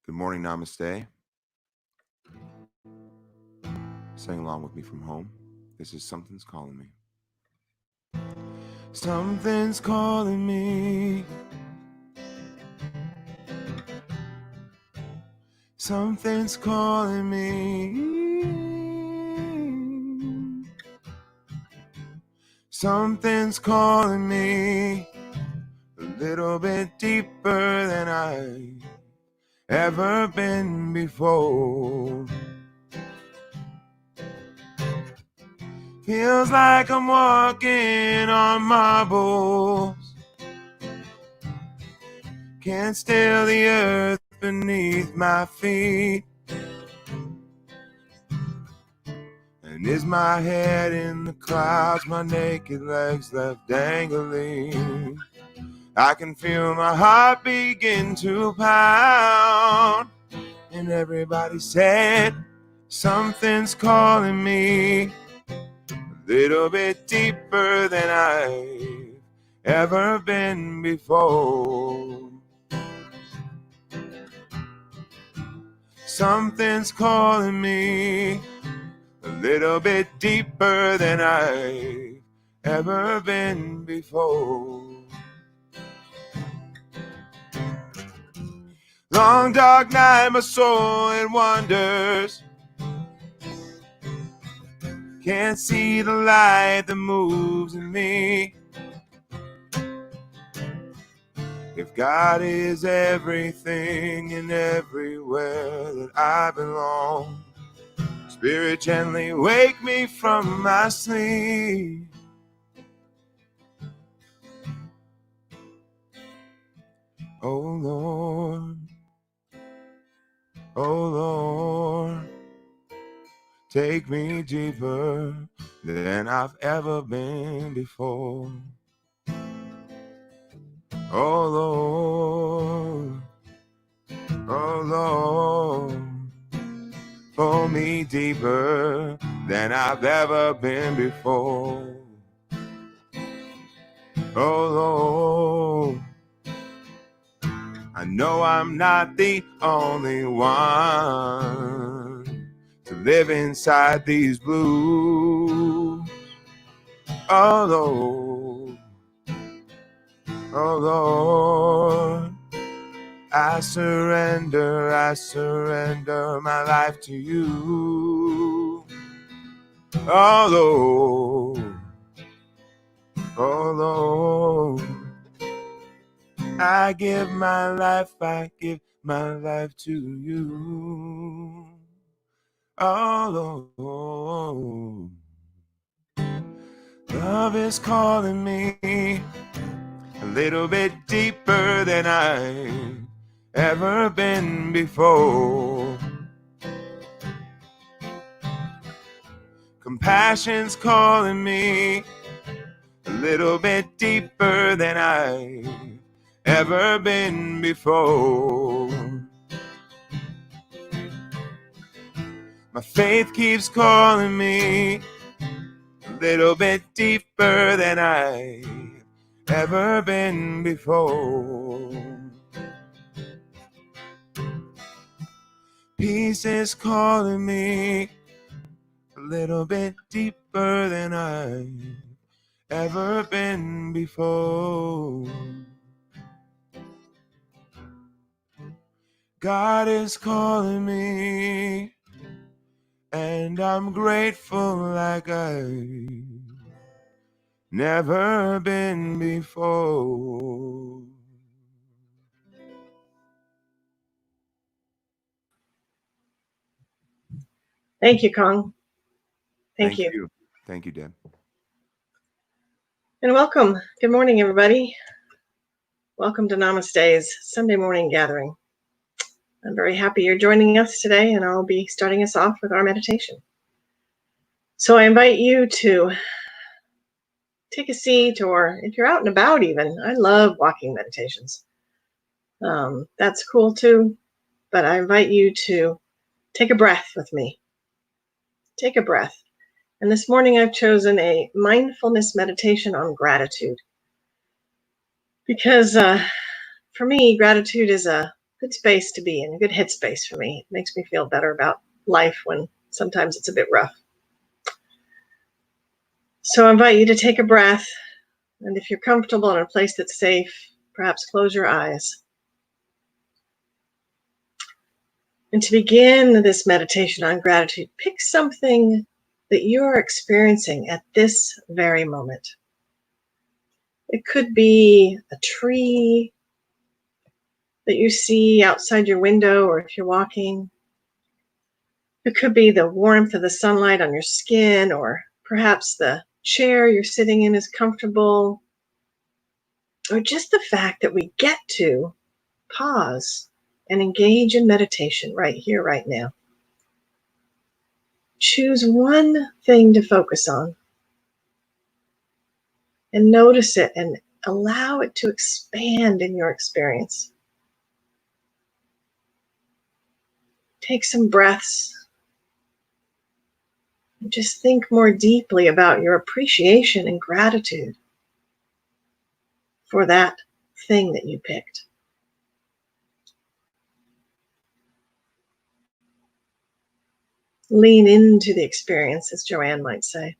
Good morning, namaste. Sing along with me from home. This is Something's Calling Me. Something's calling me. Something's calling me. Something's calling me a little bit deeper than I've ever been before. Feels like I'm walking on marbles. Can't steal the earth beneath my feet. And is my head in the clouds, my naked legs left dangling? I can feel my heart begin to pound. And everybody said, something's calling me a little bit deeper than I've ever been before. Something's calling me a little bit deeper than I've ever been before. Long dark night, my soul it wanders. Can't see the light that moves in me. If God is everything and everywhere that I belong, Spirit, gently wake me from my sleep. Oh Lord, oh Lord, take me deeper than I've ever been before. Oh Lord, oh Lord, pull me deeper than I've ever been before. Oh Lord, I know I'm not the only one to live inside these blues. Oh Lord, oh Lord, I surrender my life to you. Oh Lord, oh Lord, I give my life to you. Oh Lord, love is calling me a little bit deeper than I've ever been before. Compassion's calling me a little bit deeper than I've ever been before. My faith keeps calling me a little bit deeper than I've ever been before. Peace is calling me a little bit deeper than I've ever been before. God is calling me, and I'm grateful like I've never been before. Thank you, Kong. Thank you. Thank you, Deb. And welcome. Good morning, everybody. Welcome to Namaste's Sunday morning gathering. I'm very happy you're joining us today, and I'll be starting us off with our meditation. So I invite you to take a seat, or if you're out and about even, I love walking meditations. That's cool too, but I invite you to take a breath with me. Take a breath. And this morning I've chosen a mindfulness meditation on gratitude. Because for me, gratitude is a good space to be in, a good headspace for me. It makes me feel better about life when sometimes it's a bit rough. So I invite you to take a breath, and if you're comfortable in a place that's safe, perhaps close your eyes. And to begin this meditation on gratitude, pick something that you're experiencing at this very moment. It could be a tree that you see outside your window, or if you're walking. It could be the warmth of the sunlight on your skin, or perhaps the chair you're sitting in is comfortable, or just the fact that we get to pause and engage in meditation right here, right now. Choose one thing to focus on and notice it and allow it to expand in your experience. Take some breaths and just think more deeply about your appreciation and gratitude for that thing that you picked. Lean into the experience, as Joanne might say.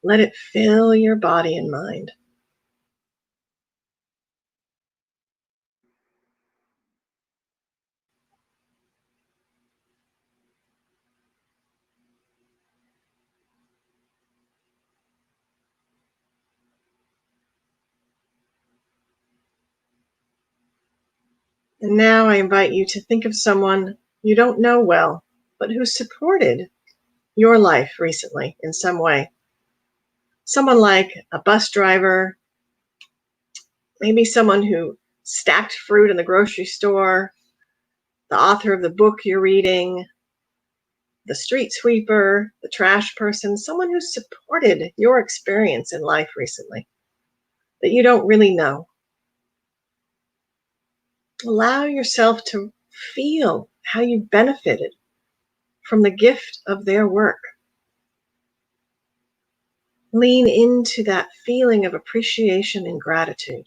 Let it fill your body and mind. And now I invite you to think of someone you don't know well, but who supported your life recently in some way. Someone like a bus driver, maybe someone who stacked fruit in the grocery store, the author of the book you're reading, the street sweeper, the trash person, someone who supported your experience in life recently that you don't really know. Allow yourself to feel how you benefited from the gift of their work. Lean into that feeling of appreciation and gratitude.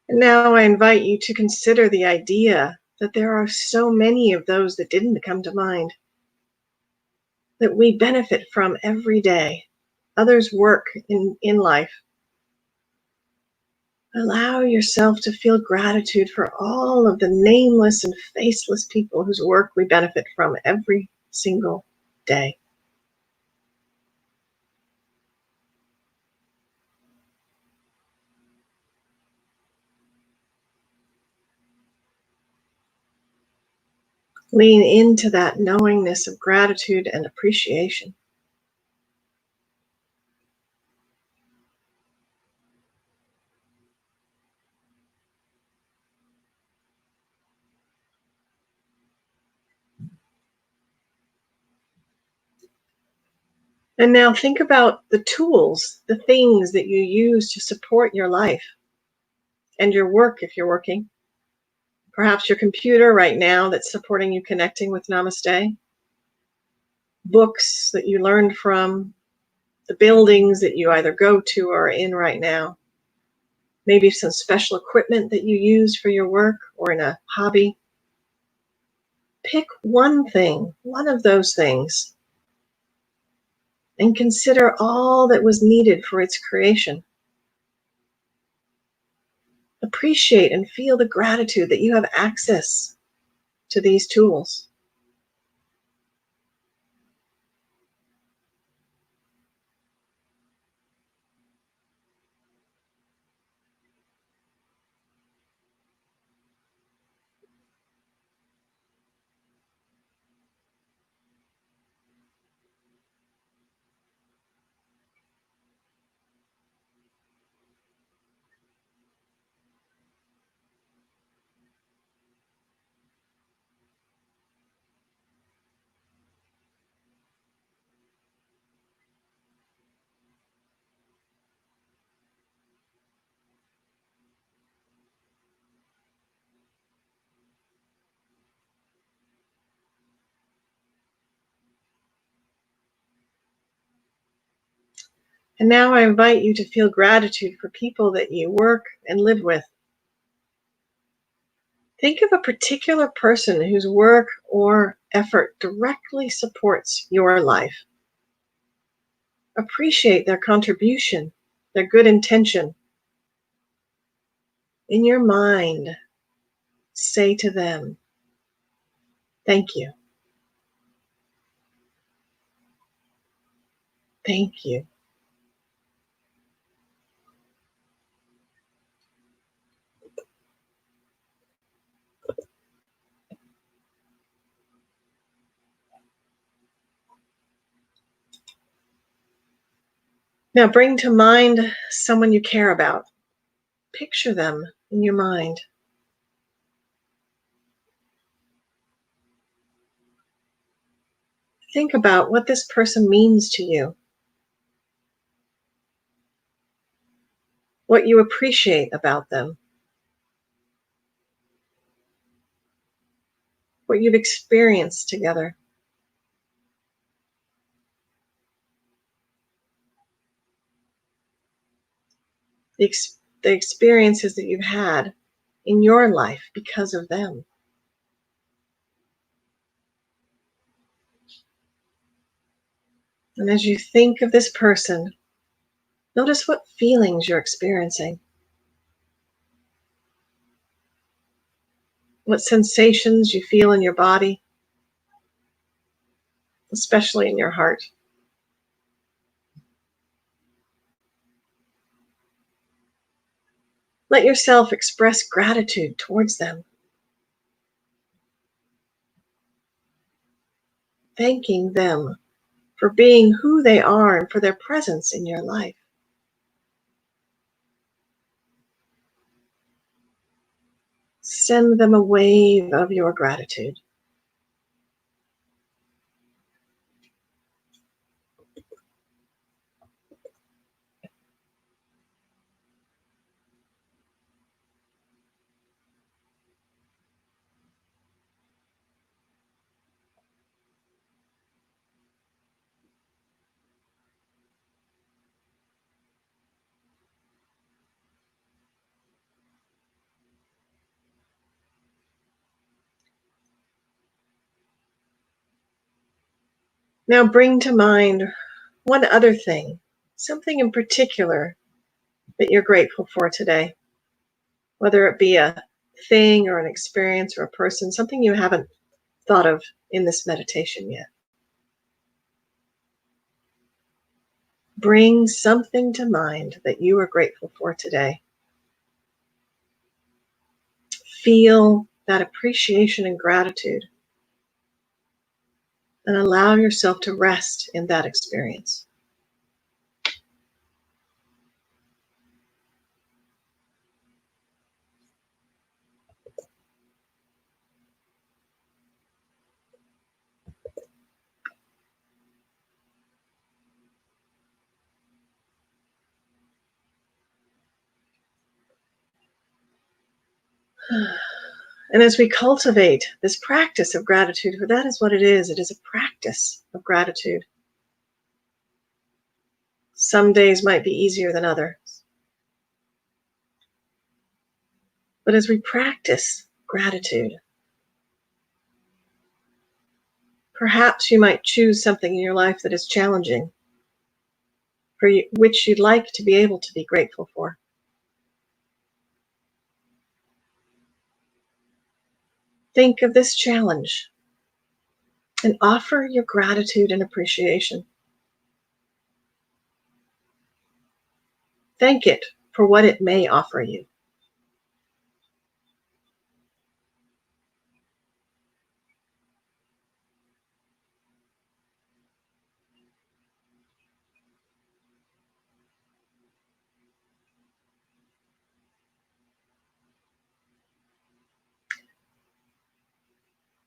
And now I invite you to consider the idea that there are so many of those that didn't come to mind that we benefit from every day. Others' work in life. Allow yourself to feel gratitude for all of the nameless and faceless people whose work we benefit from every single day. Lean into that knowingness of gratitude and appreciation. And now think about the tools, the things that you use to support your life and your work if you're working. Perhaps your computer right now that's supporting you connecting with Namaste. Books that you learned from, the buildings that you either go to or are in right now. Maybe some special equipment that you use for your work or in a hobby. Pick one thing, one of those things, and consider all that was needed for its creation. Appreciate and feel the gratitude that you have access to these tools. And now I invite you to feel gratitude for people that you work and live with. Think of a particular person whose work or effort directly supports your life. Appreciate their contribution, their good intention. In your mind, say to them, thank you. Thank you. Now bring to mind someone you care about. Picture them in your mind. Think about what this person means to you, what you appreciate about them, what you've experienced together. The experiences that you've had in your life because of them. And as you think of this person, notice what feelings you're experiencing, what sensations you feel in your body, especially in your heart. Let yourself express gratitude towards them, thanking them for being who they are and for their presence in your life. Send them a wave of your gratitude. Now bring to mind one other thing, something in particular that you're grateful for today, whether it be a thing or an experience or a person, something you haven't thought of in this meditation yet. Bring something to mind that you are grateful for today. Feel that appreciation and gratitude, and allow yourself to rest in that experience. And as we cultivate this practice of gratitude, for that is what it is a practice of gratitude. Some days might be easier than others. But as we practice gratitude, perhaps you might choose something in your life that is challenging, for which you'd like to be able to be grateful for. Think of this challenge and offer your gratitude and appreciation. Thank it for what it may offer you.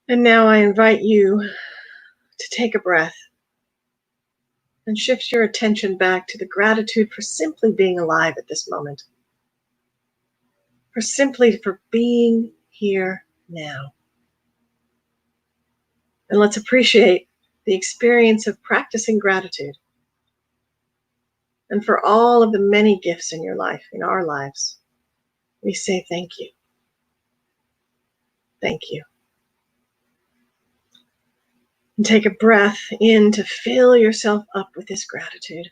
And now I invite you to take a breath and shift your attention back to the gratitude for simply being alive at this moment, for being here now. And let's appreciate the experience of practicing gratitude. and for all of the many gifts in your life, in our lives. We say thank you. Thank you. And take a breath in to fill yourself up with this gratitude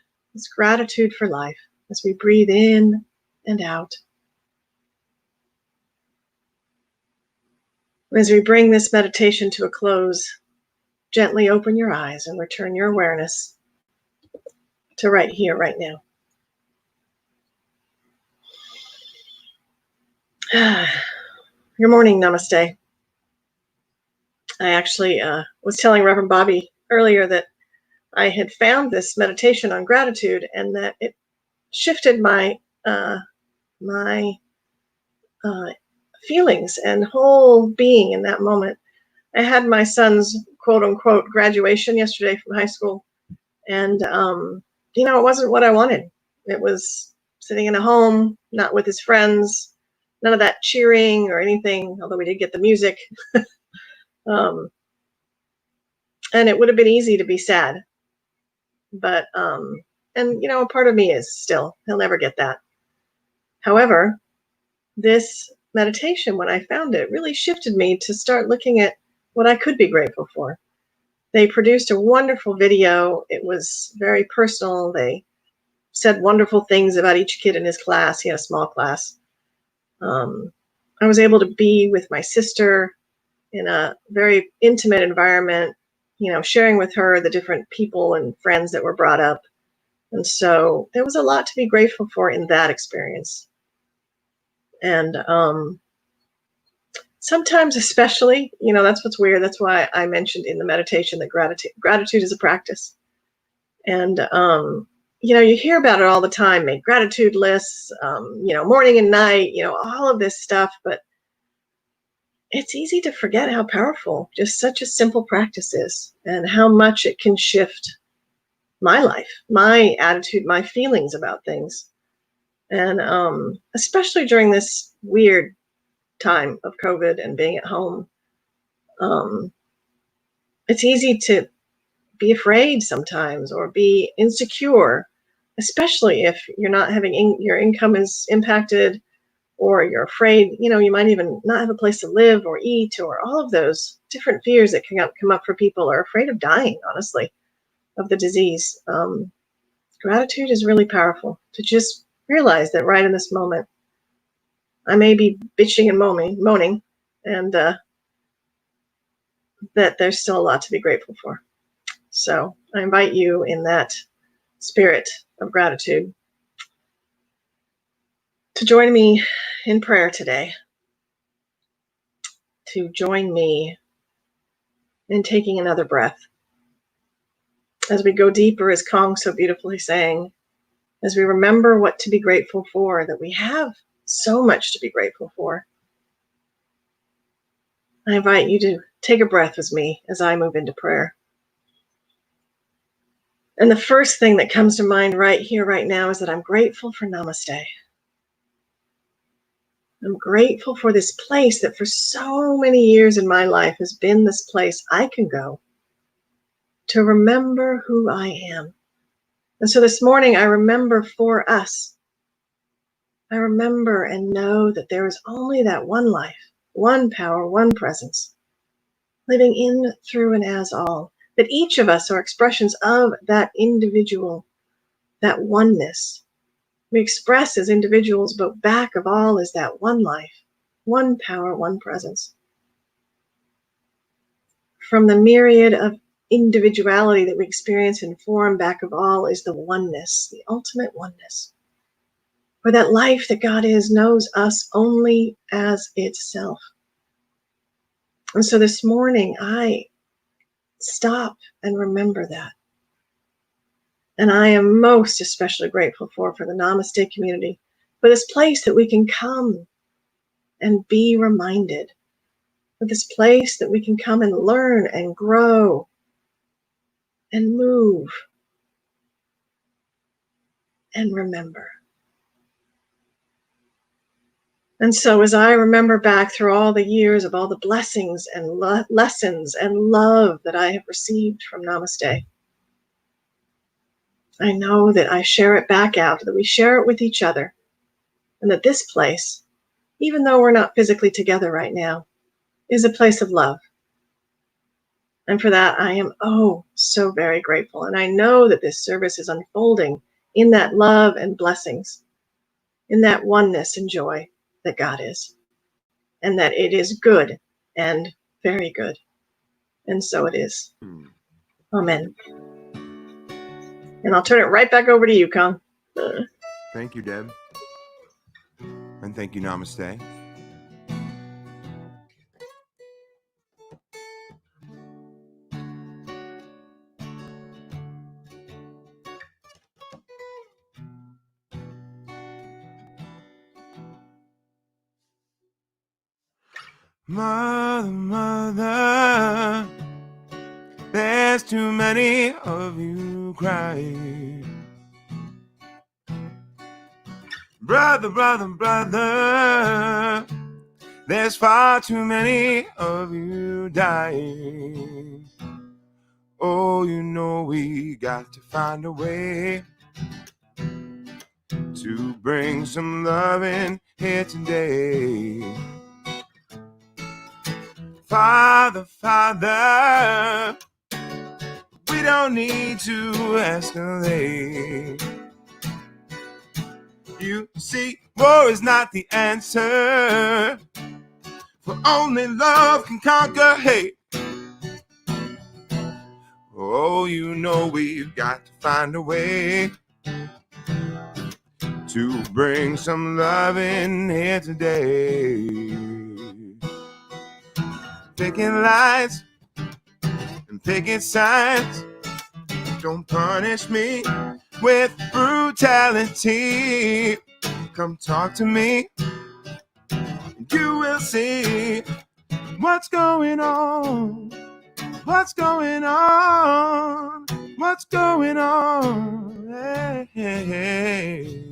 for life as we breathe in and out. As we bring this meditation to a close, gently open your eyes and return your awareness to right here, right now. Good morning, namaste. I actually was telling Reverend Bobby earlier that I had found this meditation on gratitude and that it shifted my feelings and whole being in that moment. I had my son's quote unquote graduation yesterday from high school, and it wasn't what I wanted. It was sitting in a home, not with his friends, none of that cheering or anything, although we did get the music. And it would have been easy to be sad, but a part of me is still, he'll never get that. However, this meditation, when I found it, really shifted me to start looking at what I could be grateful for. They produced a wonderful video. It was very personal. They said wonderful things about each kid in his class. He had a small class. I was able to be with my sister in a very intimate environment, sharing with her the different people and friends that were brought up. And so there was a lot to be grateful for in that experience. And sometimes, especially, that's what's weird. That's why I mentioned in the meditation that gratitude is a practice. And, you hear about it all the time, make gratitude lists, morning and night, all of this stuff. But it's easy to forget how powerful just such a simple practice is and how much it can shift my life, my attitude, my feelings about things. And especially during this weird time of COVID and being at home, it's easy to be afraid sometimes or be insecure, especially if you're not having your income is impacted, or you're afraid, you might even not have a place to live or eat, or all of those different fears that can come up for people are afraid of dying, honestly, of the disease. Gratitude is really powerful to just realize that right in this moment, I may be bitching and moaning, and that there's still a lot to be grateful for. So I invite you in that spirit of gratitude to join me in prayer today, to join me in taking another breath. As we go deeper, as Kong so beautifully sang, as we remember what to be grateful for, that we have so much to be grateful for. I invite you to take a breath with me as I move into prayer. And the first thing that comes to mind right here, right now, is that I'm grateful for namaste. I'm grateful for this place that for so many years in my life has been this place I can go to remember who I am. And so this morning, I remember for us. I remember and know that there is only that one life, one power, one presence, living in, through, and as all. That each of us are expressions of that individual, that oneness. We express as individuals, but back of all is that one life, one power, one presence. From the myriad of individuality that we experience in form, back of all is the oneness, the ultimate oneness. For that life that God is knows us only as itself. And so this morning, I stop and remember that. And I am most especially grateful for the Namaste community, for this place that we can come and be reminded, for this place that we can come and learn and grow and move and remember. And so as I remember back through all the years of all the blessings and lessons and love that I have received from Namaste, I know that I share it back out, that we share it with each other, and that this place, even though we're not physically together right now, is a place of love. And for that, I am so very grateful. And I know that this service is unfolding in that love and blessings, in that oneness and joy that God is, and that it is good and very good. And so it is. Amen. And I'll turn it right back over to you, Kong. Thank you, Deb. And thank you, Namaste. Mother, mother, there's too many of you crying. Brother, brother, brother, there's far too many of you dying. Oh, you know we got to find a way to bring some love in here today. Father, Father, we don't need to escalate. You see, war is not the answer, for only love can conquer hate. Oh, you know we've got to find a way to bring some love in here today. Picking lights and picking sides, don't punish me with brutality. Come talk to me, and you will see what's going on. What's going on? What's going on? Hey, hey, hey.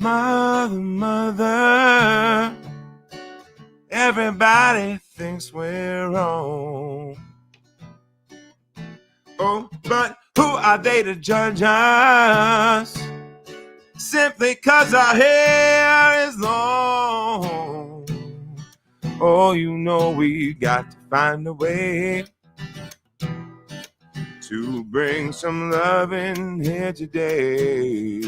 Mother, mother, everybody thinks we're wrong. Oh, but who are they to judge us? Simply 'cause our hair is long. Oh, you know we got to find a way to bring some love in here today.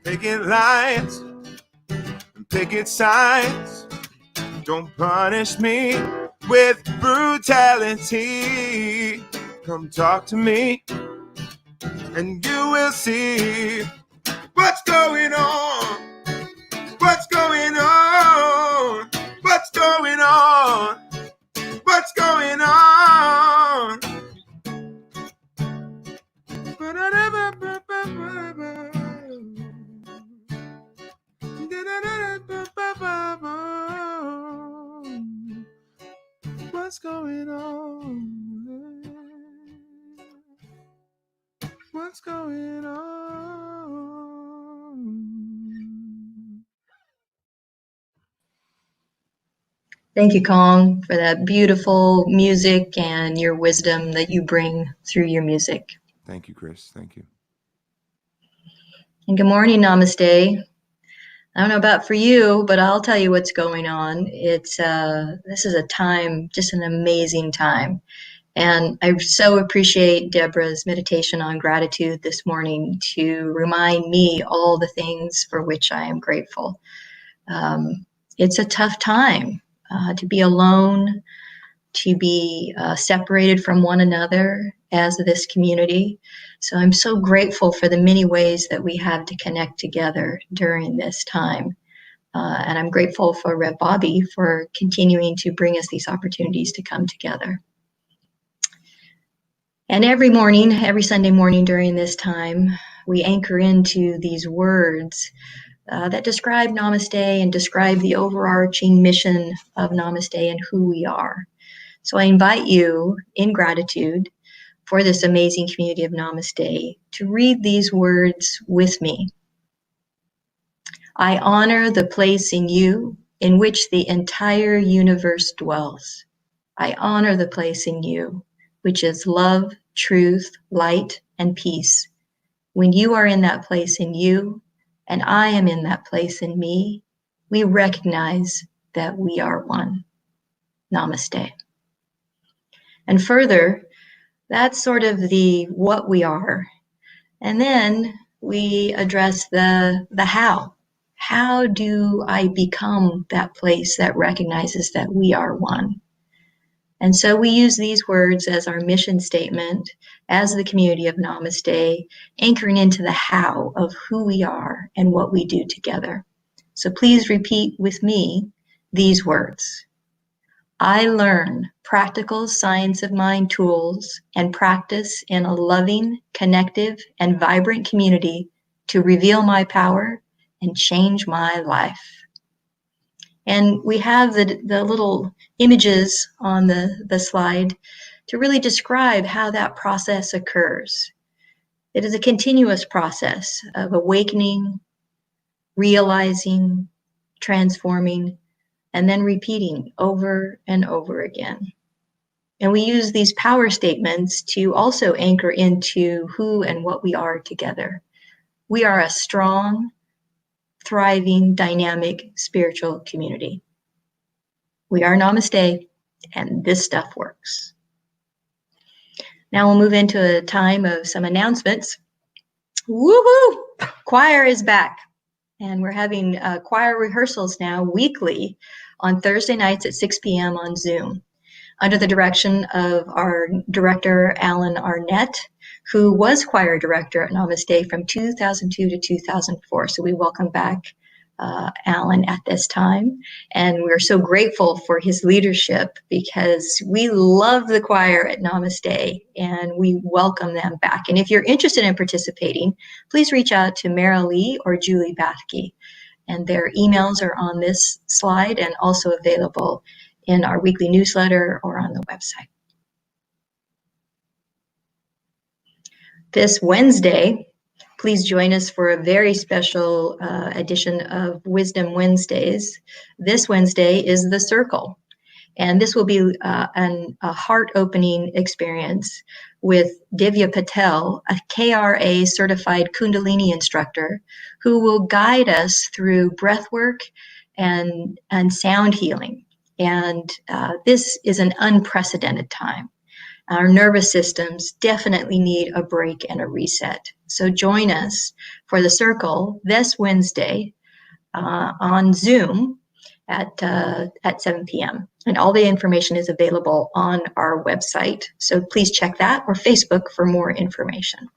Picket lines and picket signs, don't punish me with brutality. Come talk to me, and you will see what's going on. What's going on? What's going on? What's going on? What's going on? What's going on? Thank you, Kong, for that beautiful music and your wisdom that you bring through your music. Thank you, Chris. Thank you. And good morning, Namaste. I don't know about for you, but I'll tell you what's going on. This is a time, just an amazing time. And I so appreciate Deborah's meditation on gratitude this morning to remind me all the things for which I am grateful. It's a tough time to be alone, to be separated from one another as this community. So I'm so grateful for the many ways that we have to connect together during this time. And I'm grateful for Rev Bobby for continuing to bring us these opportunities to come together. And every morning, every Sunday morning during this time, we anchor into these words that describe Namaste and describe the overarching mission of Namaste and who we are. So I invite you in gratitude for this amazing community of Namaste to read these words with me. I honor the place in you in which the entire universe dwells. I honor the place in you which is love, truth, light, and peace. When you are in that place in you, and I am in that place in me, we recognize that we are one. Namaste. And further, that's sort of the what we are. And then we address the how. How do I become that place that recognizes that we are one? And so we use these words as our mission statement as the community of Namaste, anchoring into the how of who we are and what we do together. So please repeat with me these words. I learn practical science of mind tools and practice in a loving, connective, and vibrant community to reveal my power and change my life. And we have the little images on the slide to really describe how that process occurs. It is a continuous process of awakening, realizing, transforming, and then repeating over and over again. And we use these power statements to also anchor into who and what we are together. We are a strong, thriving, dynamic spiritual community. We are Namaste, and this stuff works. Now we'll move into a time of some announcements. Woohoo! Choir is back, and we're having choir rehearsals now weekly on Thursday nights at 6 p.m. on Zoom, under the direction of our director, Alan Arnett, who was choir director at Namaste from 2002 to 2004. So we welcome back Alan at this time, and we're so grateful for his leadership because we love the choir at Namaste and we welcome them back. And if you're interested in participating, please reach out to Mara Lee or Julie Bathke, and their emails are on this slide and also available in our weekly newsletter or on the website. This Wednesday, please join us for a very special edition of Wisdom Wednesdays. This Wednesday is The Circle, and this will be a heart-opening experience with Divya Patel, a KRA certified Kundalini instructor, who will guide us through breathwork and sound healing. And this is an unprecedented time. Our nervous systems definitely need a break and a reset. So join us for The Circle this Wednesday on Zoom at 7 p.m. And all the information is available on our website. So please check that, or Facebook for more information.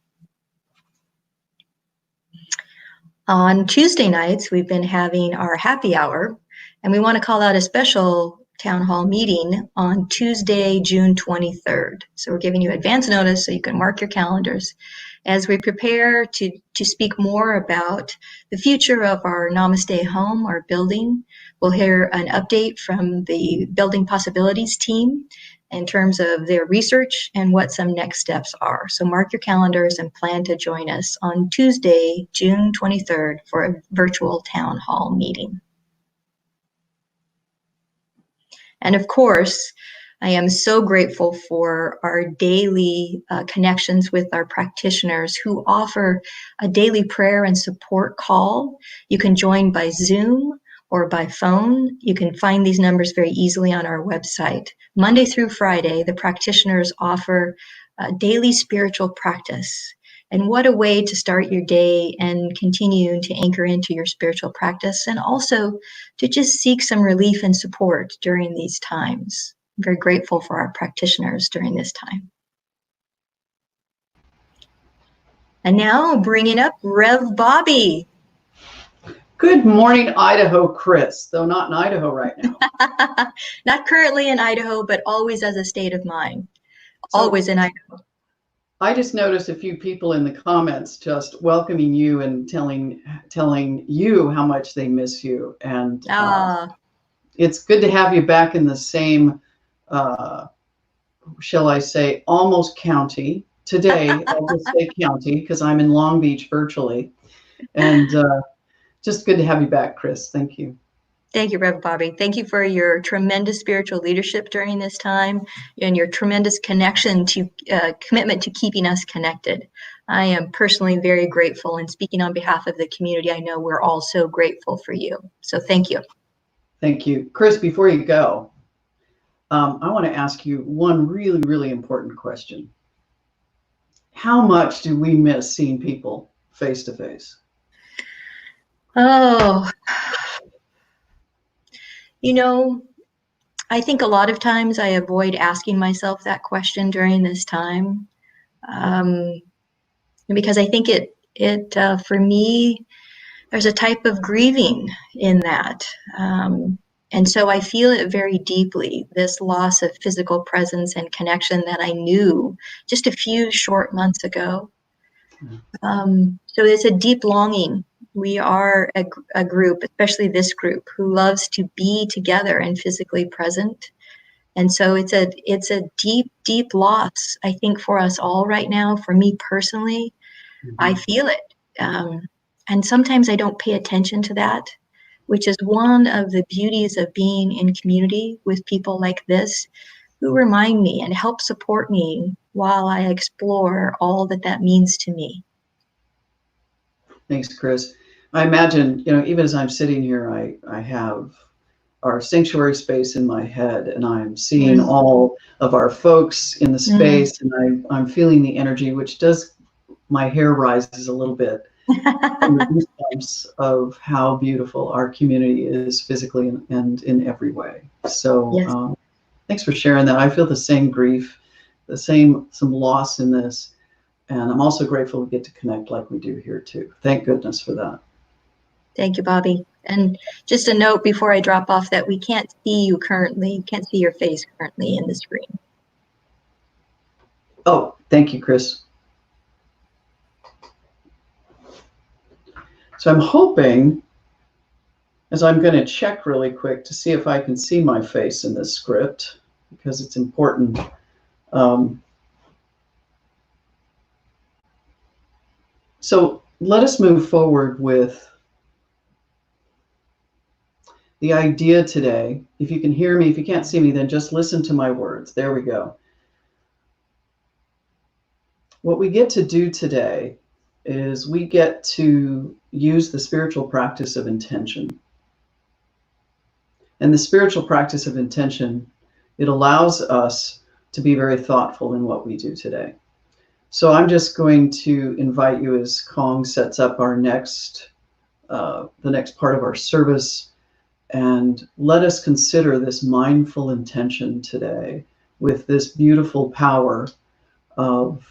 On Tuesday nights, we've been having our happy hour, and we want to call out a special town hall meeting on Tuesday, June 23rd. So we're giving you advance notice so you can mark your calendars as we prepare to speak more about the future of our Namaste home, our building. We'll hear an update from the Building Possibilities team in terms of their research and what some next steps are. So mark your calendars and plan to join us on Tuesday, June 23rd for a virtual town hall meeting. And of course, I am so grateful for our daily connections with our practitioners who offer a daily prayer and support call. You can join by Zoom or by phone. You can find these numbers very easily on our website. Monday through Friday, the practitioners offer daily spiritual practice. And what a way to start your day and continue to anchor into your spiritual practice, and also to just seek some relief and support during these times. I'm very grateful for our practitioners during this time. And now bringing up Rev Bobby. Good morning, Idaho, Chris, though not in Idaho right now. Not currently in Idaho, but always as a state of mind. Always in Idaho. I just noticed a few people in the comments just welcoming you and telling you how much they miss you. And it's good to have you back in the same, shall I say, almost county. Today, I'll just say county because I'm in Long Beach virtually. And just good to have you back, Chris. Thank you. Thank you, Reverend Bobby. Thank you for your tremendous spiritual leadership during this time and your tremendous commitment to keeping us connected. I am personally very grateful, and speaking on behalf of the community, I know we're all so grateful for you. So thank you. Thank you. Chris, before you go, I want to ask you one really, really important question. How much do we miss seeing people face to face? Oh, I think a lot of times I avoid asking myself that question during this time, because I think for me, there's a type of grieving in that. And so I feel it very deeply, this loss of physical presence and connection that I knew just a few short months ago. So it's a deep longing. We are a group, especially this group, who loves to be together and physically present. And so it's a deep, deep loss, I think, for us all right now. For me personally, I feel it. And sometimes I don't pay attention to that, which is one of the beauties of being in community with people like this, who remind me and help support me while I explore all that means to me. Thanks, Chris. I imagine, even as I'm sitting here, I have our sanctuary space in my head, and I'm seeing all of our folks in the space, and I'm feeling the energy, which does, my hair rises a little bit from the goosebumps of how beautiful our community is physically and in every way. So Yes. Thanks for sharing that. I feel the same grief, some loss in this. And I'm also grateful we get to connect like we do here too. Thank goodness for that. Thank you, Bobby. And just a note before I drop off that we can't see you currently, can't see your face currently in the screen. Oh, thank you, Chris. So I'm hoping, as I'm going to check really quick to see if I can see my face in this script, because it's important. So let us move forward with the idea today. If you can hear me, if you can't see me, then just listen to my words. There we go. What we get to do today is we get to use the spiritual practice of intention. And the spiritual practice of intention, it allows us to be very thoughtful in what we do today. So I'm just going to invite you, as Kong sets up our the next part of our service, and let us consider this mindful intention today with this beautiful power of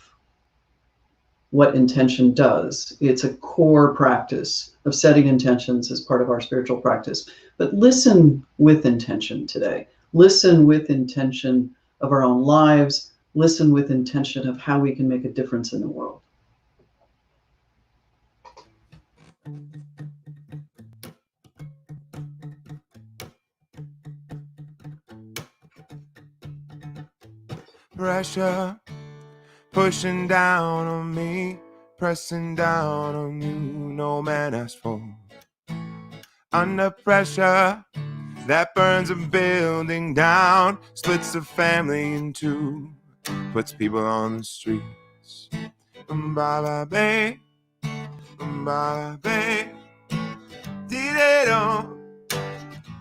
what intention does. It's a core practice of setting intentions as part of our spiritual practice. But listen with intention today. Listen with intention of our own lives. Listen with intention of how we can make a difference in the world. Pressure pushing down on me, pressing down on you, no man asked for. Under pressure that burns a building down, splits a family in two, puts people on the streets. Ba-ba-ba, ba-ba-ba, dee-dee-dum,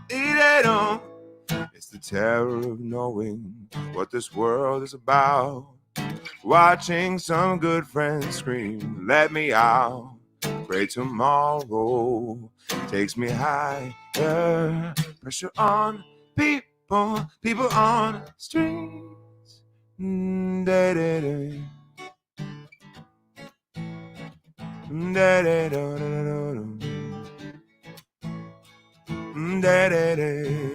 dee-dee-dum. It's the terror of knowing what this world is about. Watching some good friends scream, let me out. Pray tomorrow takes me higher. Pressure on people, people on the streets. Da-da-da. Da-da-da-da-da-da. Da-da-da.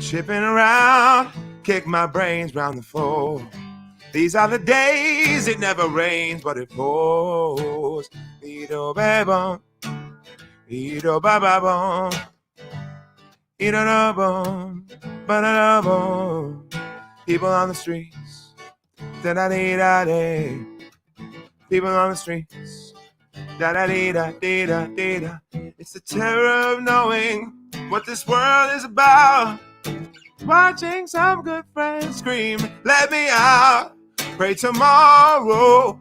Chipping around, kick my brains round the floor. These are the days it never rains, but it pours. Edo-ba-bum, edo-ba-ba-bum, edo-da-bum, ba-da-da-bum. People on the streets, Da-da-dee-da-dee. People on the streets. Da-da-dee-da-dee-da-dee-da. It's the terror of knowing what this world is about. Watching some good friends scream, let me out. Pray tomorrow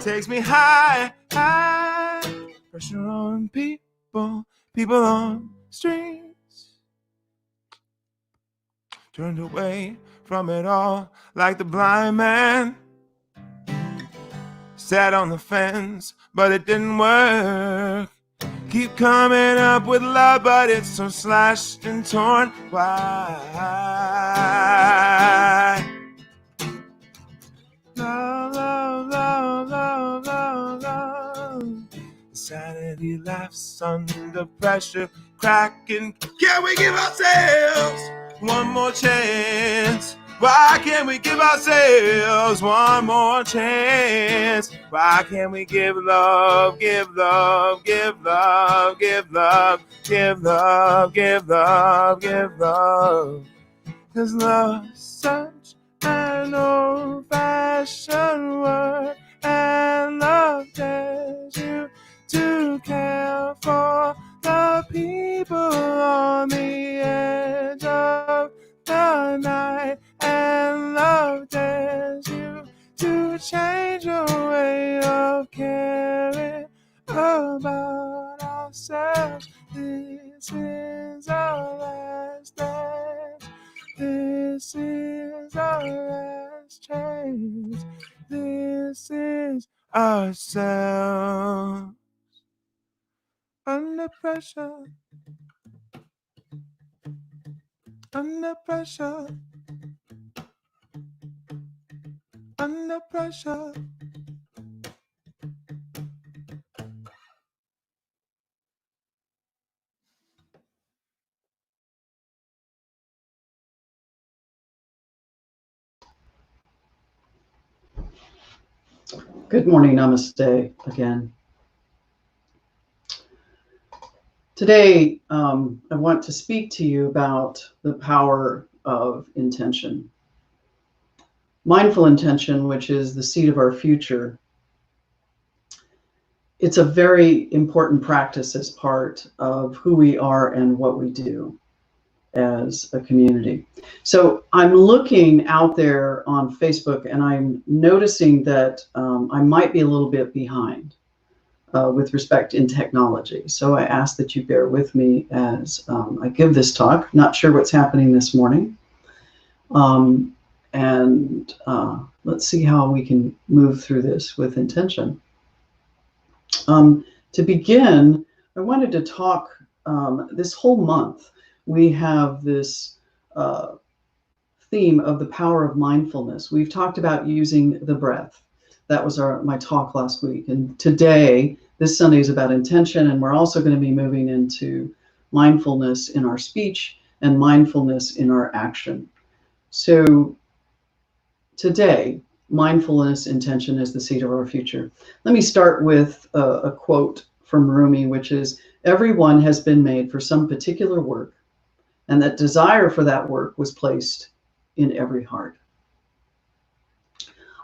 takes me high, high. Pressure on people, people on streets. Turned away from it all like the blind man. Sat on the fence, but it didn't work. Keep coming up with love, but it's so slashed and torn. Why? Love, love, love, love, love, love. Sanity laughs under pressure, cracking. Can we give ourselves one more chance? Why can't we give ourselves one more chance? Why can't we give love, give love, give love, give love, give love, give love, give love? 'Cause love's such an old-fashioned word, and love dares you to care for the people on the edge of the night, and love dares you to change your way of caring about ourselves. This is our last dance. This is our last chance. This is ourselves. Under pressure. Under pressure. Under pressure. Good morning, namaste again. Today, I want to speak to you about the power of intention. Mindful intention, which is the seed of our future. It's a very important practice as part of who we are and what we do as a community. So I'm looking out there on Facebook and I'm noticing that I might be a little bit behind with respect in technology. So I ask that you bear with me as I give this talk. Not sure what's happening this morning. Let's see how we can move through this with intention. To begin, I wanted to talk this whole month. We have this theme of the power of mindfulness. We've talked about using the breath. That was my talk last week. And today, this Sunday, is about intention. And we're also going to be moving into mindfulness in our speech and mindfulness in our action. So today, mindfulness intention is the seed of our future. Let me start with a quote from Rumi, which is, everyone has been made for some particular work, and that desire for that work was placed in every heart.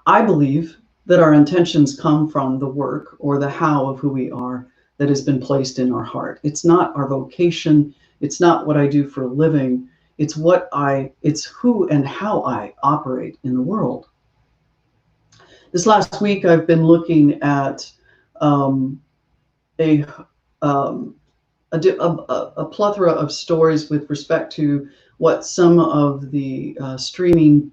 I believe that our intentions come from the work or the how of who we are that has been placed in our heart. It's not our vocation. It's not what I do for a living. It's who and how I operate in the world. This last week, I've been looking at a plethora of stories with respect to what some of the streaming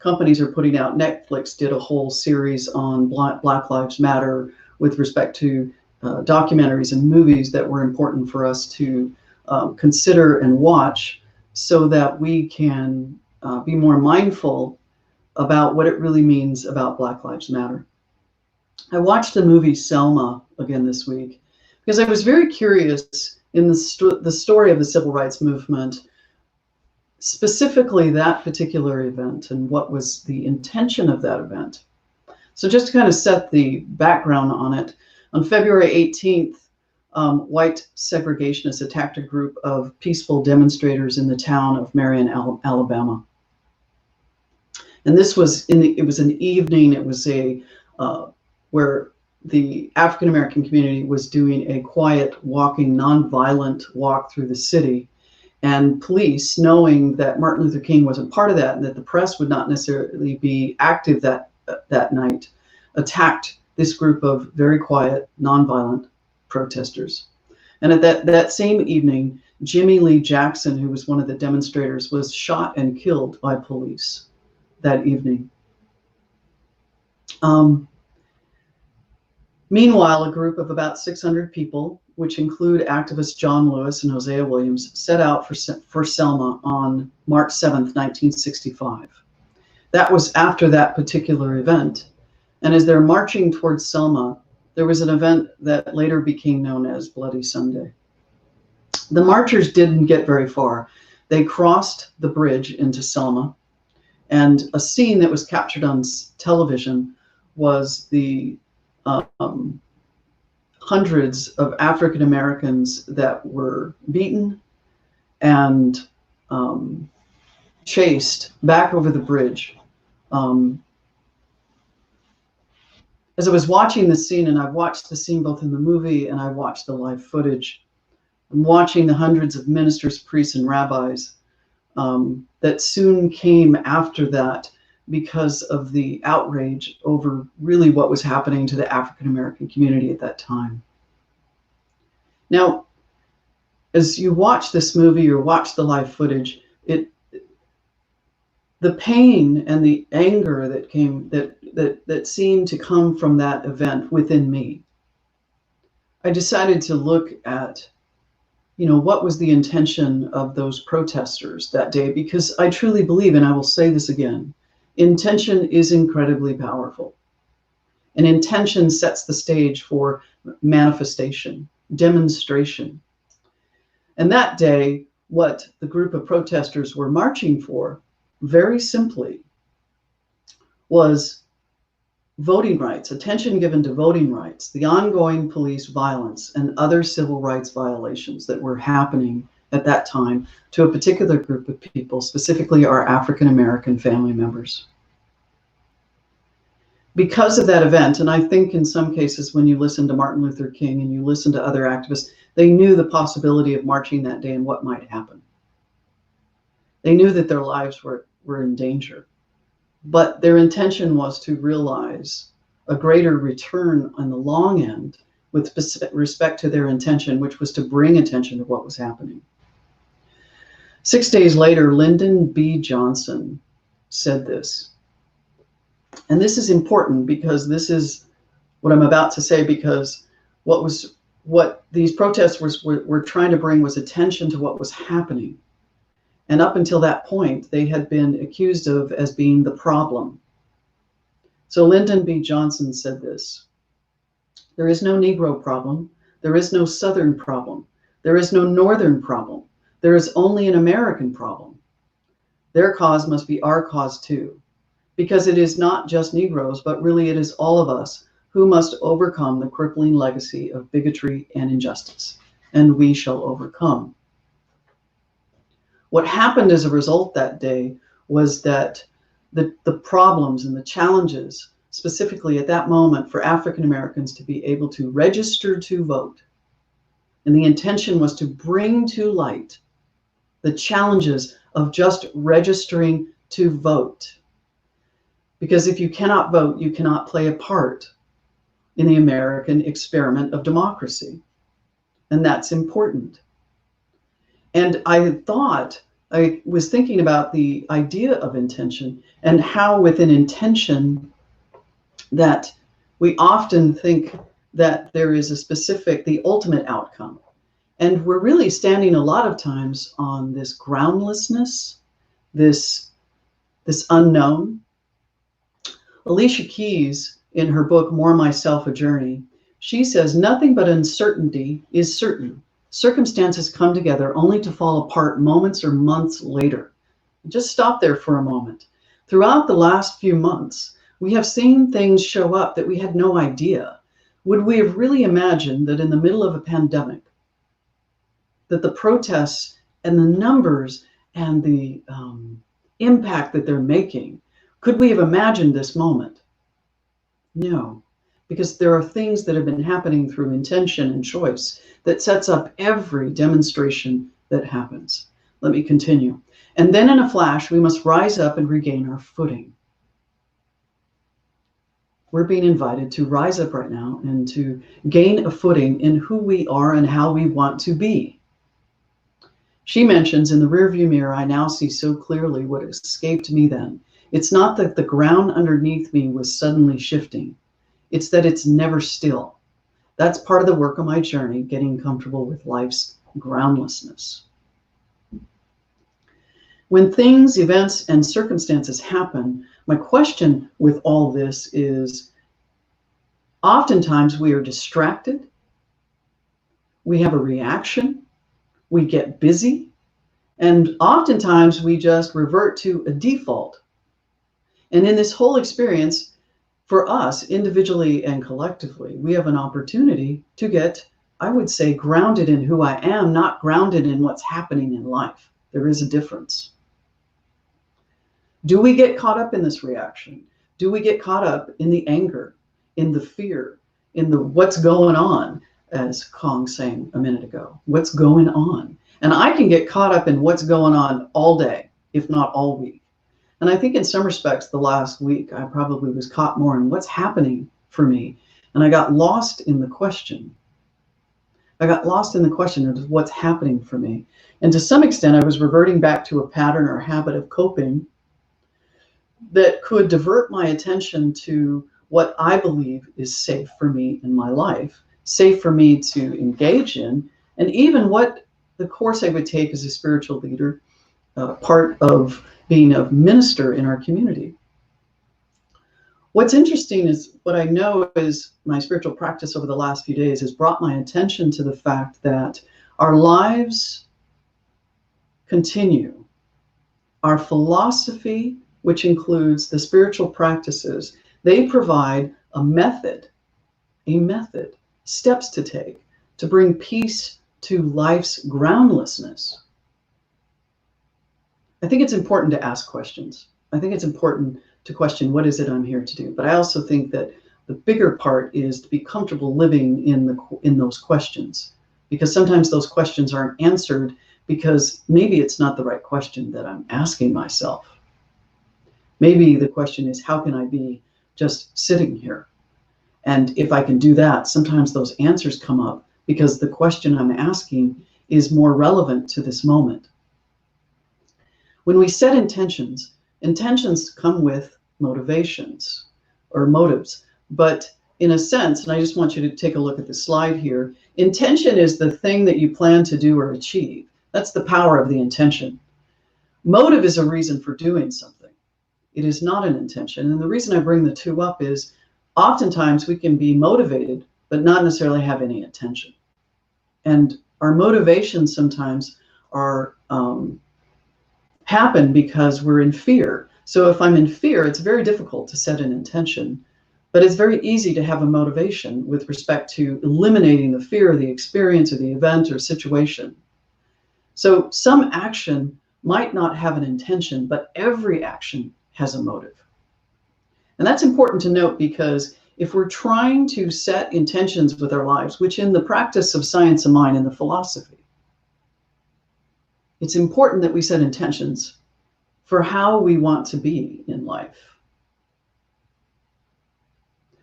companies are putting out. Netflix did a whole series on Black Lives Matter with respect to documentaries and movies that were important for us to consider and watch so that we can be more mindful about what it really means about Black Lives Matter. I watched the movie Selma again this week because I was very curious in the story of the civil rights movement, specifically that particular event and what was the intention of that event. So just to kind of set the background on it, on February 18th, white segregationists attacked a group of peaceful demonstrators in the town of Marion, Alabama. And this was it was an evening. It was where the African American community was doing a quiet walking, nonviolent walk through the city. And police, knowing that Martin Luther King wasn't part of that and that the press would not necessarily be active that night, attacked this group of very quiet, nonviolent protesters. And at that same evening, Jimmy Lee Jackson, who was one of the demonstrators, was shot and killed by police that evening. Meanwhile, a group of about 600 people, which include activists John Lewis and Hosea Williams, set out for Selma on March 7th, 1965. That was after that particular event. And as they're marching towards Selma, there was an event that later became known as Bloody Sunday. The marchers didn't get very far. They crossed the bridge into Selma, and a scene that was captured on television was the hundreds of African Americans that were beaten and chased back over the bridge. As I was watching the scene, and I've watched the scene both in the movie and I watched the live footage, I'm watching the hundreds of ministers, priests, and rabbis that soon came after that because of the outrage over really what was happening to the African American community at that time. Now, as you watch this movie or watch the live footage, the pain and the anger that seemed to come from that event within me, I decided to look at, what was the intention of those protesters that day? Because I truly believe, and I will say this again, intention is incredibly powerful. And intention sets the stage for manifestation, demonstration. And that day, what the group of protesters were marching for, very simply, was voting rights, attention given to voting rights, the ongoing police violence, and other civil rights violations that were happening at that time to a particular group of people, specifically our African American family members. Because of that event, and I think in some cases when you listen to Martin Luther King and you listen to other activists, they knew the possibility of marching that day and what might happen. They knew that their lives were in danger. But their intention was to realize a greater return on the long end with respect to their intention, which was to bring attention to what was happening. 6 days later, Lyndon B. Johnson said this. And this is important because this is what I'm about to say, because what these protesters were trying to bring was attention to what was happening. And up until that point, they had been accused of as being the problem. So Lyndon B. Johnson said this: "There is no Negro problem. There is no Southern problem. There is no Northern problem. There is only an American problem. Their cause must be our cause too, because it is not just Negroes, but really it is all of us who must overcome the crippling legacy of bigotry and injustice, and we shall overcome." What happened as a result that day was that the problems and the challenges, specifically at that moment for African Americans to be able to register to vote, and the intention was to bring to light the challenges of just registering to vote. Because if you cannot vote, you cannot play a part in the American experiment of democracy. And that's important. And I was thinking about the idea of intention and how within intention that we often think that there is a specific, the ultimate outcome. And we're really standing a lot of times on this groundlessness, this unknown. Alicia Keys, in her book, More Myself, A Journey, she says, "Nothing but uncertainty is certain. Circumstances come together only to fall apart moments or months later." Just stop there for a moment. Throughout the last few months, we have seen things show up that we had no idea. Would we have really imagined that in the middle of a pandemic, that the protests and the numbers and the impact that they're making Could we have imagined this moment? No, because there are things that have been happening through intention and choice that sets up every demonstration that happens. Let me continue. And then in a flash, we must rise up and regain our footing. We're being invited to rise up right now and to gain a footing in who we are and how we want to be. She mentions, in the rearview mirror, I now see so clearly what escaped me then. It's not that the ground underneath me was suddenly shifting. It's that it's never still. That's part of the work of my journey, getting comfortable with life's groundlessness. When things, events, and circumstances happen, my question with all this is, oftentimes we are distracted, we have a reaction, we get busy, and oftentimes we just revert to a default. And in this whole experience, for us, individually and collectively, we have an opportunity to get, I would say, grounded in who I am, not grounded in what's happening in life. There is a difference. Do we get caught up in this reaction? Do we get caught up in the anger, in the fear, in the what's going on, as Kong sang a minute ago? What's going on? And I can get caught up in what's going on all day, if not all week. And I think in some respects, the last week, I probably was caught more in what's happening for me. And I got lost in the question. I got lost in the question of what's happening for me. And to some extent, I was reverting back to a pattern or habit of coping that could divert my attention to what I believe is safe for me in my life, safe for me to engage in, and even what the course I would take as a spiritual leader, part of being a minister in our community. What's interesting is what I know is my spiritual practice over the last few days has brought my attention to the fact that our lives continue. Our philosophy, which includes the spiritual practices, they provide a method, steps to take to bring peace to life's groundlessness. I think it's important to ask questions. I think it's important to question, what is it I'm here to do? But I also think that the bigger part is to be comfortable living in those questions, because sometimes those questions aren't answered because maybe it's not the right question that I'm asking myself. Maybe the question is, how can I be just sitting here? And if I can do that, sometimes those answers come up because the question I'm asking is more relevant to this moment. When we set intentions, intentions come with motivations or motives. But in a sense, and I just want you to take a look at the slide here, intention is the thing that you plan to do or achieve. That's the power of the intention. Motive is a reason for doing something. It is not an intention. And the reason I bring the two up is oftentimes we can be motivated, but not necessarily have any intention. And our motivations sometimes are happen because we're in fear. So if I'm in fear, it's very difficult to set an intention, but it's very easy to have a motivation with respect to eliminating the fear of the experience or the event or situation. So some action might not have an intention, but every action has a motive. And that's important to note, because if we're trying to set intentions with our lives, which in the practice of science of mind and the philosophy, it's important that we set intentions for how we want to be in life.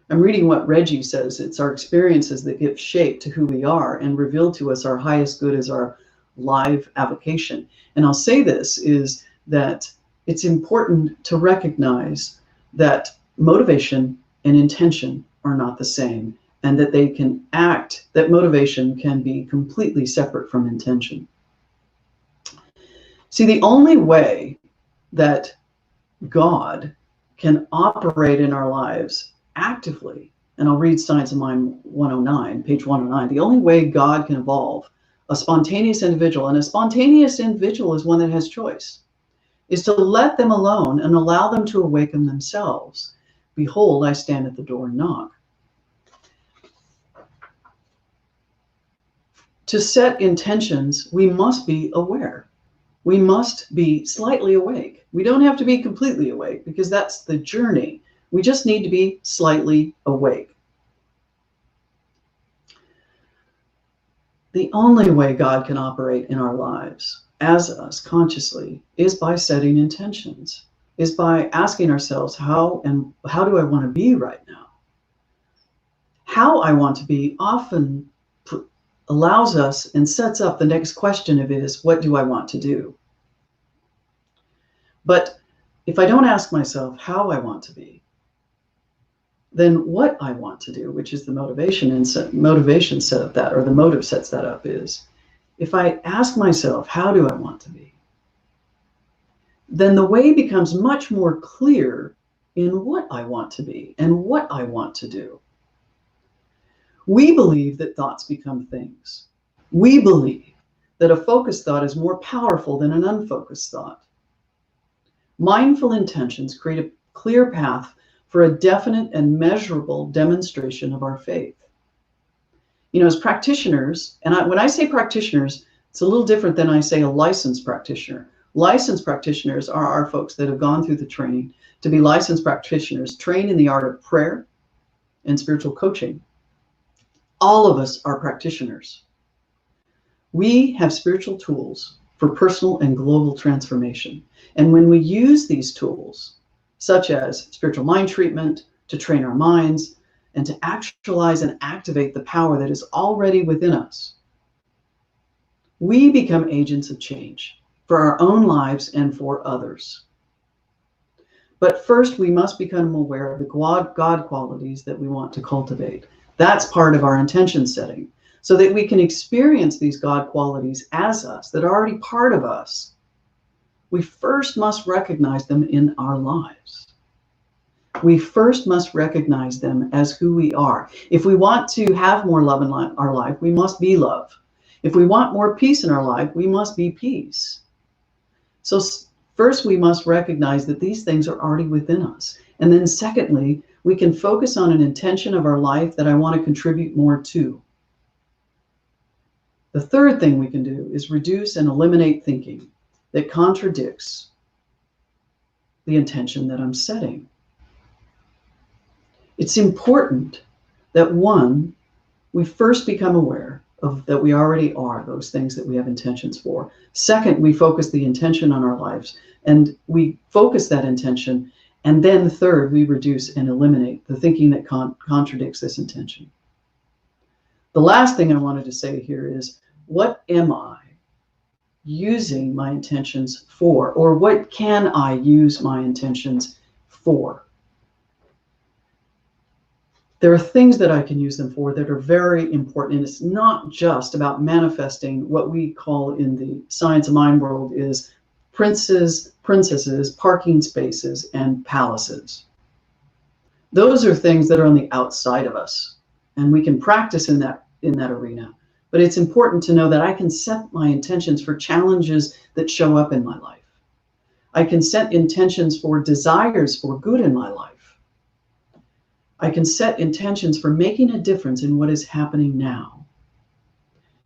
I'm reading what Reggie says. It's our experiences that give shape to who we are and reveal to us our highest good as our live avocation. And I'll say this, is that it's important to recognize that motivation and intention are not the same, and that they can act, that motivation can be completely separate from intention. See, the only way that God can operate in our lives actively, and I'll read Science of Mind 109, page 109, the only way God can evolve a spontaneous individual, and a spontaneous individual is one that has choice, is to let them alone and allow them to awaken themselves. Behold, I stand at the door and knock. To set intentions, we must be aware. we must be slightly awake. We don't have to be completely awake because that's the journey. We just need to be slightly awake. The only way God can operate in our lives as us consciously is by setting intentions, is by asking ourselves, how do I want to be right now? How I want to be often allows us and sets up the next question of it is, what do I want to do? But if I don't ask myself how I want to be, then what I want to do, which is the motivation set up that, or the motive sets that up, is if I ask myself, how do I want to be? Then the way becomes much more clear in what I want to be and what I want to do. We believe that thoughts become things. We believe that a focused thought is more powerful than an unfocused thought. Mindful intentions create a clear path for a definite and measurable demonstration of our faith. You know, as practitioners, and when I say practitioners, it's a little different than I say a licensed practitioner. Licensed practitioners are our folks that have gone through the training to be licensed practitioners, trained in the art of prayer and spiritual coaching. All of us are practitioners. We have spiritual tools for personal and global transformation. And when we use these tools, such as spiritual mind treatment, to train our minds, and to actualize and activate the power that is already within us, we become agents of change for our own lives and for others. But first, we must become aware of the God qualities that we want to cultivate. That's part of our intention setting, so that we can experience these God qualities as us, that are already part of us. We first must recognize them in our lives. We first must recognize them as who we are. If we want to have more love in our life, we must be love. If we want more peace in our life, we must be peace. So first, we must recognize that these things are already within us. And then secondly, we can focus on an intention of our life that I want to contribute more to. The third thing we can do is reduce and eliminate thinking that contradicts the intention that I'm setting. It's important that, one, we first become aware of that we already are those things that we have intentions for. Second, we focus the intention on our lives, and we focus that intention. And then third, we reduce and eliminate the thinking that contradicts this intention. The last thing I wanted to say here is, what am I using my intentions for? Or what can I use my intentions for? There are things that I can use them for that are very important. And it's not just about manifesting what we call in the science of mind world is princes, princesses, parking spaces, and palaces. Those are things that are on the outside of us, and we can practice in that arena. But it's important to know that I can set my intentions for challenges that show up in my life. I can set intentions for desires for good in my life. I can set intentions for making a difference in what is happening now.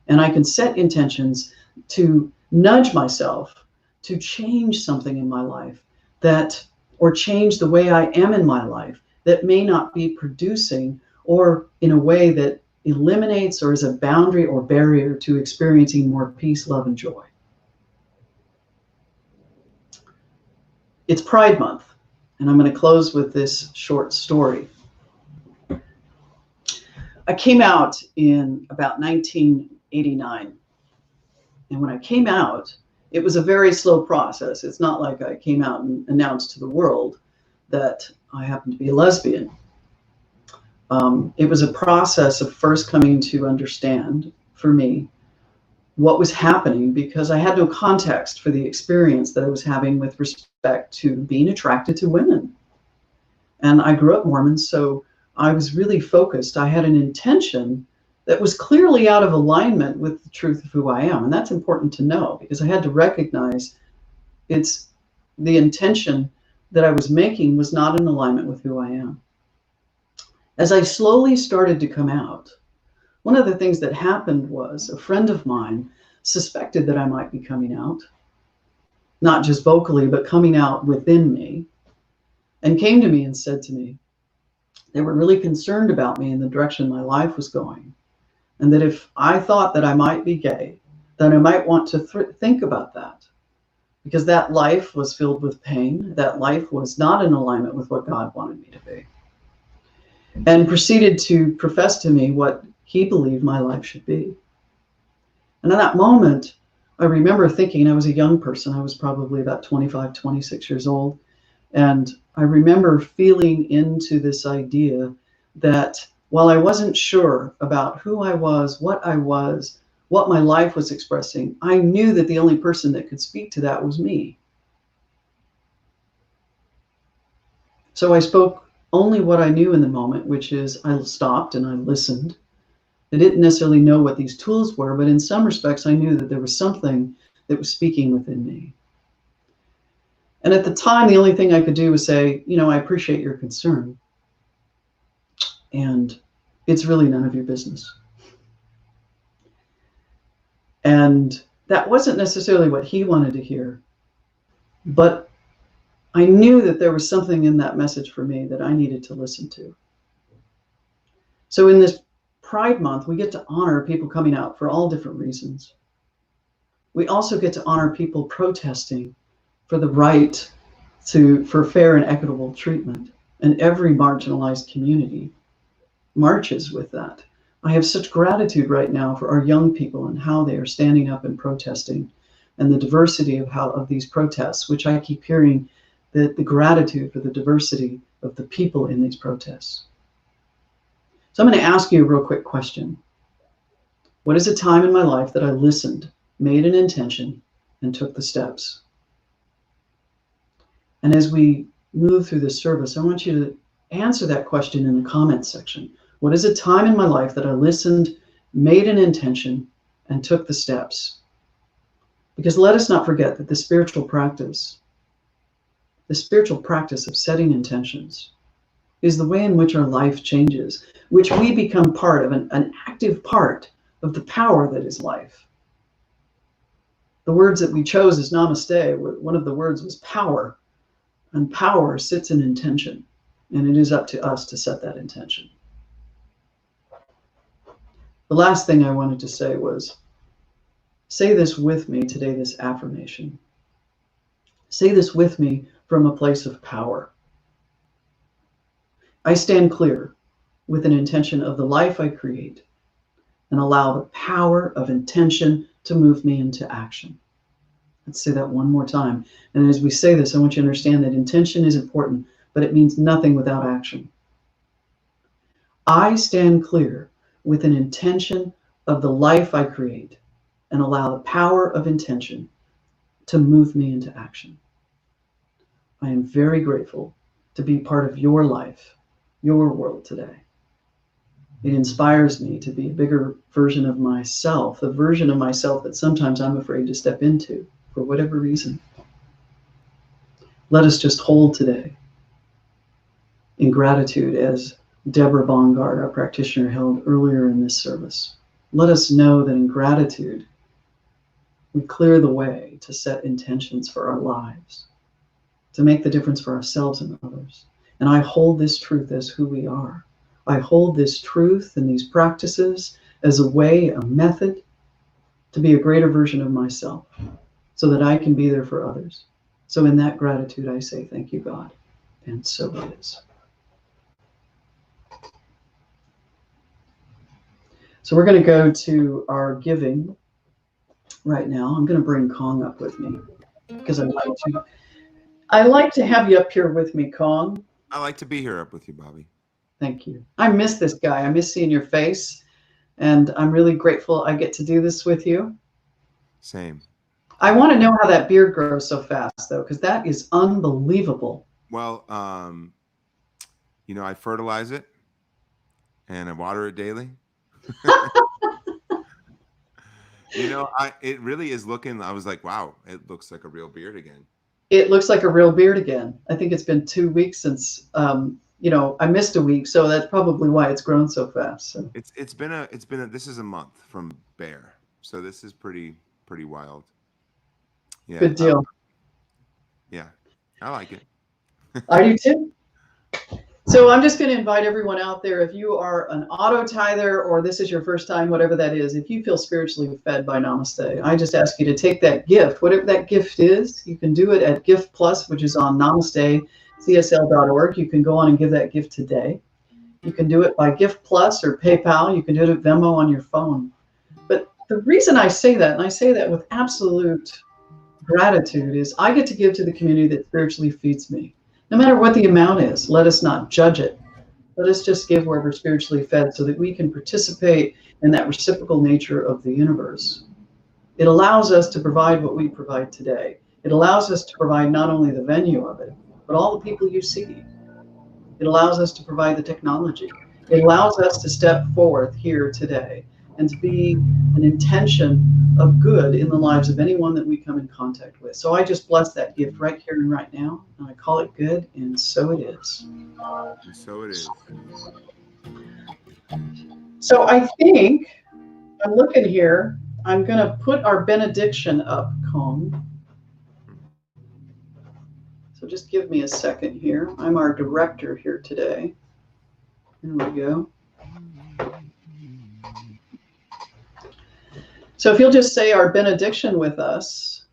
And I can set intentions to nudge myself to change something in my life or change the way I am in my life that may not be producing, or in a way that eliminates or is a boundary or barrier to experiencing more peace, love, and joy. It's Pride Month, and I'm going to close with this short story. I came out in about 1989, and when I came out, it was a very slow process. It's not like I came out and announced to the world that I happened to be a lesbian. It was a process of first coming to understand, for me, what was happening, because I had no context for the experience that I was having with respect to being attracted to women. And I grew up Mormon, so I was really focused. I had an intention that was clearly out of alignment with the truth of who I am. And that's important to know, because I had to recognize the intention that I was making was not in alignment with who I am. As I slowly started to come out, one of the things that happened was a friend of mine suspected that I might be coming out. not just vocally, but coming out within me, and came to me and said to me, they were really concerned about me and the direction my life was going. And that if I thought that I might be gay, then I might want to think about that. Because that life was filled with pain. That life was not in alignment with what God wanted me to be. And proceeded to profess to me what he believed my life should be. And in that moment, I remember thinking, I was a young person. I was probably about 25, 26 years old. And I remember feeling into this idea that while I wasn't sure about who I was, what my life was expressing, I knew that the only person that could speak to that was me. So I spoke only what I knew in the moment, which is I stopped and I listened. I didn't necessarily know what these tools were, but in some respects, I knew that there was something that was speaking within me. And at the time, the only thing I could do was say, I appreciate your concern. And it's really none of your business. And that wasn't necessarily what he wanted to hear. But I knew that there was something in that message for me that I needed to listen to. So in this Pride Month, we get to honor people coming out for all different reasons. We also get to honor people protesting for the right for fair and equitable treatment. And every marginalized community marches with that. I have such gratitude right now for our young people and how they are standing up and protesting, and the diversity of these protests, which I keep hearing the gratitude for the diversity of the people in these protests. So I'm going to ask you a real quick question. What is a time in my life that I listened, made an intention, and took the steps? And as we move through this service, I want you to answer that question in the comments section. What is a time in my life that I listened, made an intention, and took the steps? Because let us not forget that the spiritual practice of setting intentions is the way in which our life changes, which we become part of, an active part of the power that is life. The words that we chose as namaste, one of the words was power, and power sits in intention, and it is up to us to set that intention. The last thing I wanted to say was, say this with me today, this affirmation. Say this with me from a place of power. I stand clear with an intention of the life I create and allow the power of intention to move me into action. Let's say that one more time. And as we say this, I want you to understand that intention is important, but it means nothing without action. I stand clear with an intention of the life I create and allow the power of intention to move me into action. I am very grateful to be part of your life, your world today. It inspires me to be a bigger version of myself, the version of myself that sometimes I'm afraid to step into for whatever reason. Let us just hold today in gratitude as Deborah Bongard, our practitioner, held earlier in this service. Let us know that in gratitude, we clear the way to set intentions for our lives, to make the difference for ourselves and others. And I hold this truth as who we are. I hold this truth and these practices as a way, a method to be a greater version of myself so that I can be there for others. So in that gratitude, I say, thank you, God. And so it is. So we're going to go to our giving right now. I'm going to bring Kong up with me because I like to have you up here with me, Kong. I like to be here up with you, Bobby. Thank you. I miss this guy. I miss seeing your face. And I'm really grateful I get to do this with you. Same. I want to know how that beard grows so fast, though, because that is unbelievable. Well, I fertilize it and I water it daily. It really is looking, I was like, wow, it looks like a real beard again. It looks like a real beard again. I think it's been 2 weeks since, I missed a week. So that's probably why it's grown so fast. So. It's been this is a month from Bear. So this is pretty wild. Yeah. Good deal. Yeah, I like it. I do too. So I'm just going to invite everyone out there, if you are an auto tither or this is your first time, whatever that is, if you feel spiritually fed by Namaste, I just ask you to take that gift, whatever that gift is. You can do it at Gift Plus, which is on namastecsl.org. You can go on and give that gift today. You can do it by Gift Plus or PayPal. You can do it at Venmo on your phone. But the reason I say that, and I say that with absolute gratitude, is I get to give to the community that spiritually feeds me. No matter what the amount is, let us not judge it. Let us just give where we're spiritually fed so that we can participate in that reciprocal nature of the universe. It allows us to provide what we provide today. It allows us to provide not only the venue of it, but all the people you see. It allows us to provide the technology. It allows us to step forth here today and to be an intention of good in the lives of anyone that we come in contact with. So I just bless that gift right here and right now, and I call it good, and so it is. And so it is. So I think, I'm looking here, I'm going to put our benediction up, Con. So just give me a second here. I'm our director here today. Here we go. So if you'll just say our benediction with us.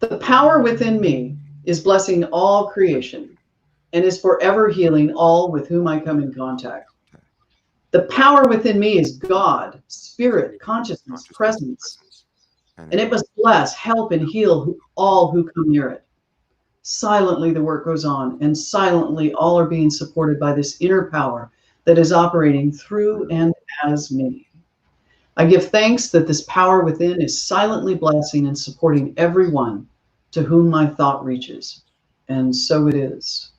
The power within me is blessing all creation and is forever healing all with whom I come in contact. The power within me is God, spirit, consciousness, presence, and it must bless, help, and heal all who come near it. Silently the work goes on, and silently all are being supported by this inner power that is operating through and as me. I give thanks that this power within is silently blessing and supporting everyone to whom my thought reaches. And so it is.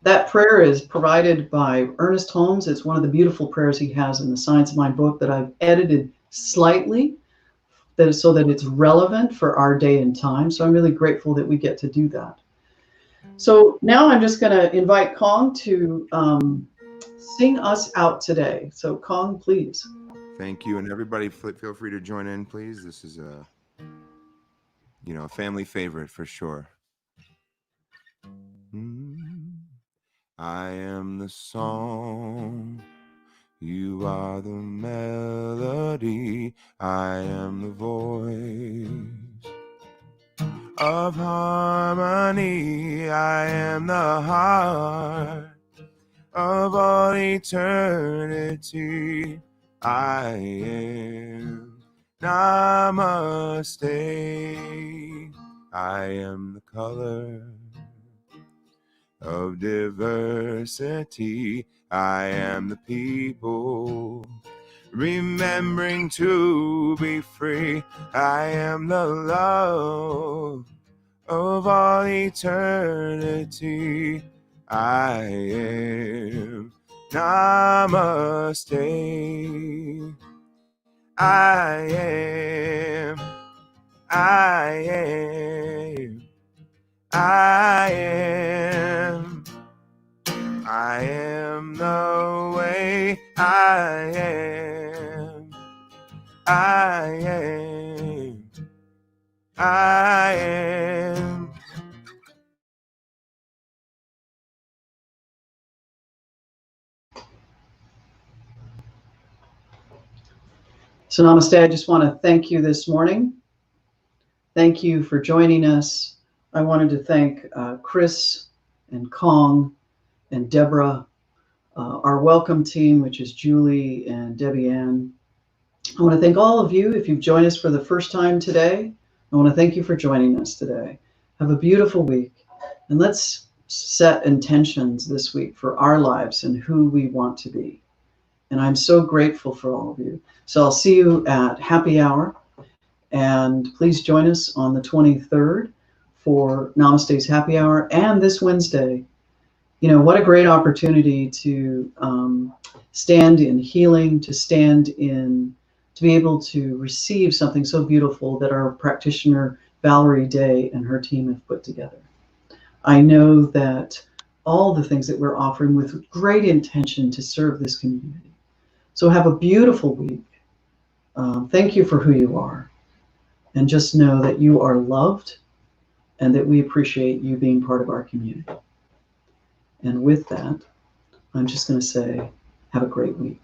That prayer is provided by Ernest Holmes. It's one of the beautiful prayers he has in the Science of Mind book that I've edited slightly so that it's relevant for our day and time. So I'm really grateful that we get to do that. So now I'm just going to invite Kong to sing us out today. So Kong, please. Thank you. And everybody feel free to join in, please. This is a family favorite for sure. I am the song, you are the melody, I am the voice of harmony, I am the heart of all eternity, I am Namaste, I am the color of diversity, I am the people remembering to be free, I am the love of all eternity, I am Namaste, I am the way, I am. So Namaste, I just want to thank you this morning. Thank you for joining us. I wanted to thank Chris and Kong and Deborah, our welcome team, which is Julie and Debbie Ann. I want to thank all of you. If you've joined us for the first time today, I want to thank you for joining us today. Have a beautiful week. And let's set intentions this week for our lives and who we want to be. And I'm so grateful for all of you. So I'll see you at happy hour. And please join us on the 23rd for Namaste's happy hour. And this Wednesday, what a great opportunity to stand in healing, to be able to receive something so beautiful that our practitioner, Valerie Day, and her team have put together. I know that all the things that we're offering with great intention to serve this community. So have a beautiful week. thank you for who you are. And just know that you are loved and that we appreciate you being part of our community. And with that, I'm just going to say, have a great week.